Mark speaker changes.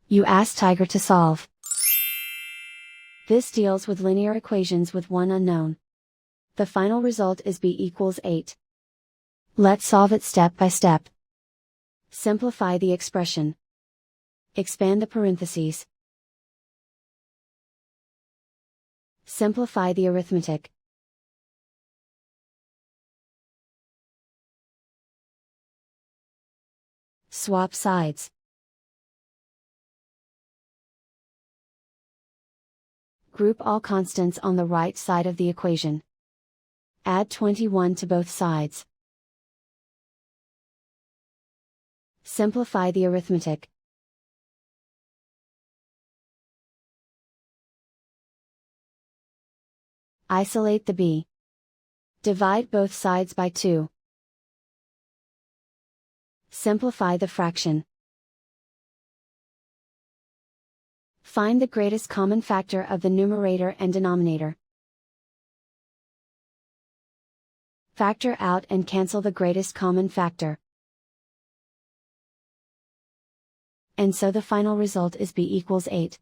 Speaker 1: You ask Tiger to solve. This deals with linear equations with one unknown. The final result is b equals 8. Let's solve it step by step. Simplify the expression. Expand the parentheses. Simplify the arithmetic. Swap sides. Group all constants on the right side of the equation. Add 21 to both sides. Simplify the arithmetic. Isolate the b. Divide both sides by 2. Simplify the fraction. Find the greatest common factor of the numerator and denominator. Factor out and cancel the greatest common factor. And so the final result is b equals 8.